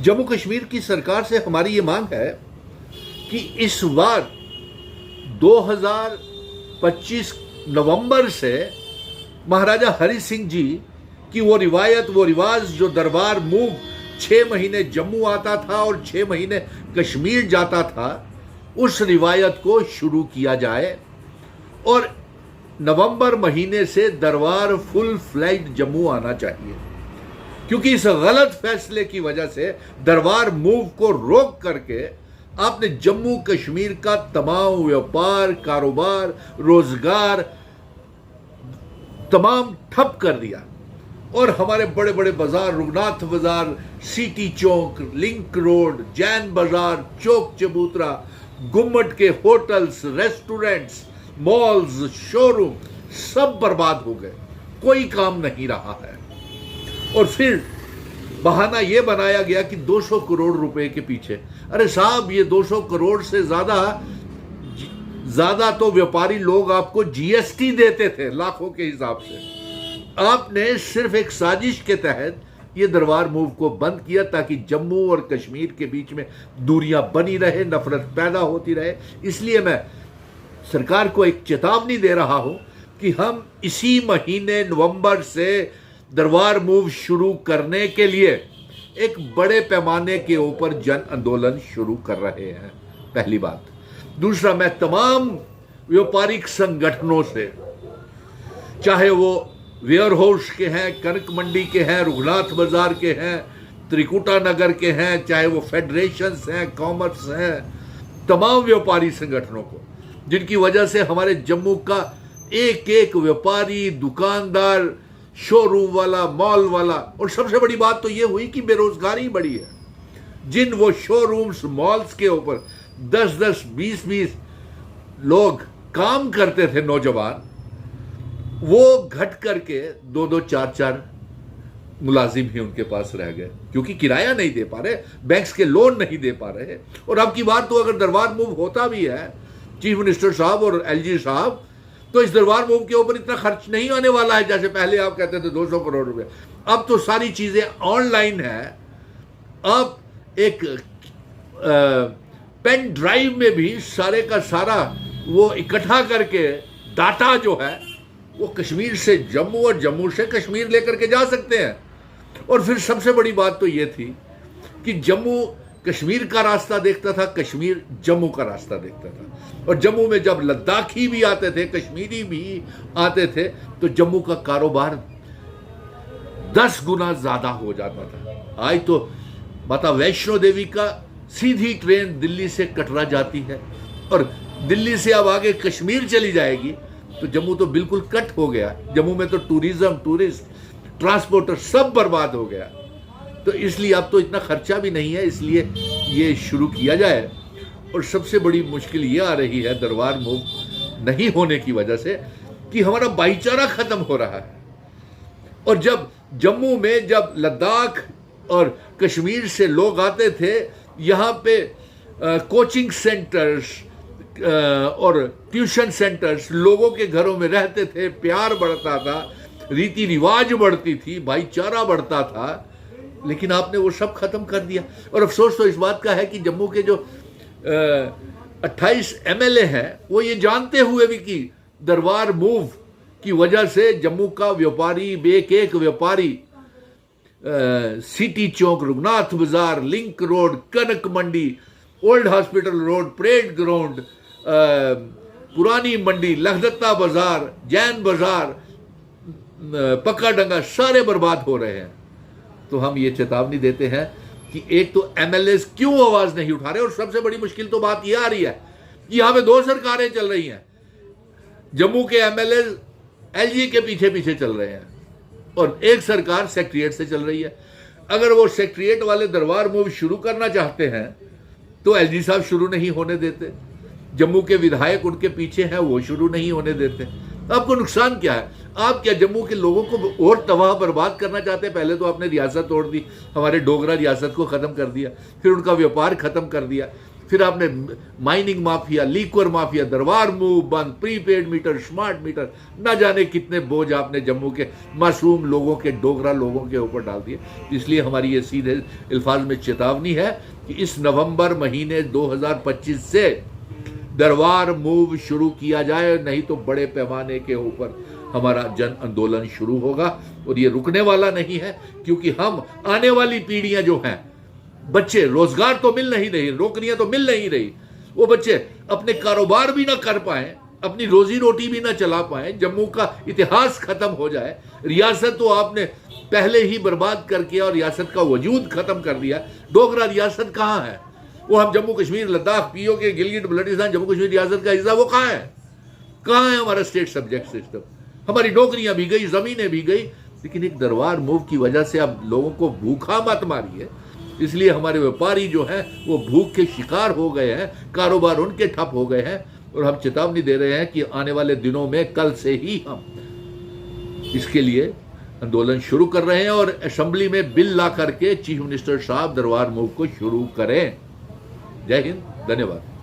जम्मू कश्मीर की सरकार से हमारी ये मांग है कि इस बार 2025 नवंबर से महाराजा हरि सिंह जी की वो रिवायत, वो रिवाज जो दरबार मूव 6 महीने जम्मू आता था और 6 महीने कश्मीर जाता था, उस रिवायत को शुरू किया जाए और नवंबर महीने से दरबार फुल फ्लैग्ड जम्मू आना चाहिए। क्योंकि इस गलत फैसले की वजह से दरबार मूव को रोक करके आपने जम्मू कश्मीर का तमाम व्यापार, कारोबार, रोजगार तमाम ठप कर दिया और हमारे बड़े बड़े बाजार, रघुनाथ बाजार, सिटी चौक, लिंक रोड, जैन बाजार, चौक चबूतरा, गुम्मट के होटल्स, रेस्टोरेंट्स, मॉल्स, शोरूम सब बर्बाद हो गए, कोई काम नहीं रहा है। और फिर बहाना यह बनाया गया कि 200 करोड़ रुपए के पीछे। अरे साहब, ये 200 करोड़ से ज्यादा तो व्यापारी लोग आपको जीएसटी देते थे लाखों के हिसाब से। आपने सिर्फ एक साजिश के तहत ये दरबार मूव को बंद किया ताकि जम्मू और कश्मीर के बीच में दूरियां बनी रहे, नफरत पैदा होती रहे। इसलिए मैं सरकार को एक चेतावनी दे रहा हूं कि हम इसी महीने नवंबर से दरबार मूव शुरू करने के लिए एक बड़े पैमाने के ऊपर जन आंदोलन शुरू कर रहे हैं, पहली बात। दूसरा, मैं तमाम व्यापारिक संगठनों से, चाहे वो वेयर हाउस के हैं, कनक मंडी के हैं, रघुनाथ बाजार के हैं, त्रिकुटा नगर के हैं, चाहे वो फेडरेशंस हैं, कॉमर्स हैं, तमाम व्यापारी संगठनों को, जिनकी वजह से हमारे जम्मू का एक एक व्यापारी, दुकानदार, शोरूम वाला, मॉल वाला, और सबसे बड़ी बात तो ये हुई कि बेरोजगारी बढ़ी है। जिन वो शोरूम्स, मॉल्स के ऊपर 10-10, 20-20 लोग काम करते थे, नौजवान, वो घट करके 2-2, 4-4 मुलाजिम ही उनके पास रह गए, क्योंकि किराया नहीं दे पा रहे, बैंक्स के लोन नहीं दे पा रहे। और अब की बार तो अगर दरबार मूव होता भी है, चीफ मिनिस्टर साहब और एलजी साहब, तो इस दरबार मूव के ऊपर इतना खर्च नहीं आने वाला है जैसे पहले आप कहते थे 200 करोड़ रुपए। अब तो सारी चीजें ऑनलाइन है। अब एक पेन ड्राइव में भी सारे का सारा वो इकट्ठा करके डाटा जो है वो कश्मीर से जम्मू और जम्मू से कश्मीर लेकर के जा सकते हैं। और फिर सबसे बड़ी बात तो ये थी कि जम्मू कश्मीर का रास्ता देखता था, कश्मीर जम्मू का रास्ता देखता था। और जम्मू में जब लद्दाखी भी आते थे, कश्मीरी भी आते थे, तो जम्मू का कारोबार 10 गुना ज्यादा हो जाता था। आज तो माता वैष्णो देवी का सीधी ट्रेन दिल्ली से कटरा जाती है और दिल्ली से अब आगे कश्मीर चली जाएगी, तो जम्मू तो बिल्कुल कट हो गया। जम्मू में तो टूरिज्म, टूरिस्ट, ट्रांसपोर्टर सब बर्बाद हो गया। तो इसलिए अब तो इतना खर्चा भी नहीं है, इसलिए ये शुरू किया जाए। और सबसे बड़ी मुश्किल ये आ रही है दरबार मूव नहीं होने की वजह से कि हमारा भाईचारा खत्म हो रहा है। और जब जम्मू में जब लद्दाख और कश्मीर से लोग आते थे, यहाँ पे कोचिंग सेंटर्स और ट्यूशन सेंटर्स, लोगों के घरों में रहते थे, प्यार बढ़ता था, रीति रिवाज बढ़ती थी, भाईचारा बढ़ता था, लेकिन आपने वो सब खत्म कर दिया। और अफसोस तो इस बात का है कि जम्मू के जो 28 एमएलए हैं, वो ये जानते हुए भी कि दरबार मूव की वजह से जम्मू का व्यापारी, एक व्यापारी city Chowk, Raghunath Bazaar, link road, Kanak Mandi, old hospital road, parade ground, Purani Mandi, लखदत्ता बाजार, जैन बाजार, पक्का डंगा, सारे बर्बाद हो रहे हैं। तो हम ये चेतावनी देते हैं कि एक तो एमएलए क्यों आवाज नहीं उठा रहे, और सबसे बड़ी मुश्किल तो बात यह आ रही है कि यहां पे 2 सरकारें चल रही हैं। जम्मू के एमएलए एलजी के पीछे पीछे चल रहे हैं और एक सरकार सेक्रेटरीट से चल रही है। अगर वो सेक्रेटरीट वाले दरबार मूव शुरू करना चाहते हैं तो एलजी साहब शुरू नहीं होने देते, जम्मू के विधायक उनके पीछे हैं, वो शुरू नहीं होने देते। आपको नुकसान क्या है? आप क्या जम्मू के लोगों को और तबाह बर्बाद करना चाहते हैं? पहले तो आपने रियासत तोड़ दी, हमारे डोगरा रियासत को ख़त्म कर दिया, फिर उनका व्यापार ख़त्म कर दिया, फिर आपने माइनिंग माफिया, लीक्वर माफिया, दरबार मूव बंद, प्रीपेड मीटर, स्मार्ट मीटर, ना जाने कितने बोझ आपने जम्मू के मासूम लोगों के, डोगरा लोगों के ऊपर डाल दिए। इसलिए हमारी ये सीधे अल्फाज में चेतावनी है कि इस नवंबर महीने 2025 से दरबार मूव शुरू किया जाए, नहीं तो बड़े पैमाने के ऊपर हमारा जन आंदोलन शुरू होगा। और ये रुकने वाला नहीं है, क्योंकि हम आने वाली पीढ़ियां जो हैं, बच्चे, रोजगार तो मिल नहीं रही, नौकरियां तो मिल नहीं रही, वो बच्चे अपने कारोबार भी ना कर पाए, अपनी रोजी रोटी भी ना चला पाए, जम्मू का इतिहास खत्म हो जाए। रियासत तो आपने पहले ही बर्बाद करके और रियासत का वजूद खत्म कर दिया। डोगरा रियासत कहाँ है? वो हम जम्मू कश्मीर, लद्दाख, पीओके, गिलगिट बल्टिस्तान जम्मू कश्मीर रियासत का हिस्सा, वो कहाँ है? कहाँ है हमारा स्टेट सब्जेक्ट सिस्टम? हमारी नौकरियां भी गई, जमीनें भी गई, लेकिन एक दरबार मूव की वजह से आप लोगों को भूखा मत मारिए। इसलिए हमारे व्यापारी जो हैं वो भूख के शिकार हो गए हैं, कारोबार उनके ठप हो गए हैं। और हम चेतावनी दे रहे हैं कि आने वाले दिनों में, कल से ही हम इसके लिए आंदोलन शुरू कर रहे हैं और असेंबली में बिल ला करके चीफ मिनिस्टर साहब दरबार मूव को शुरू करें। जय हिंद, धन्यवाद।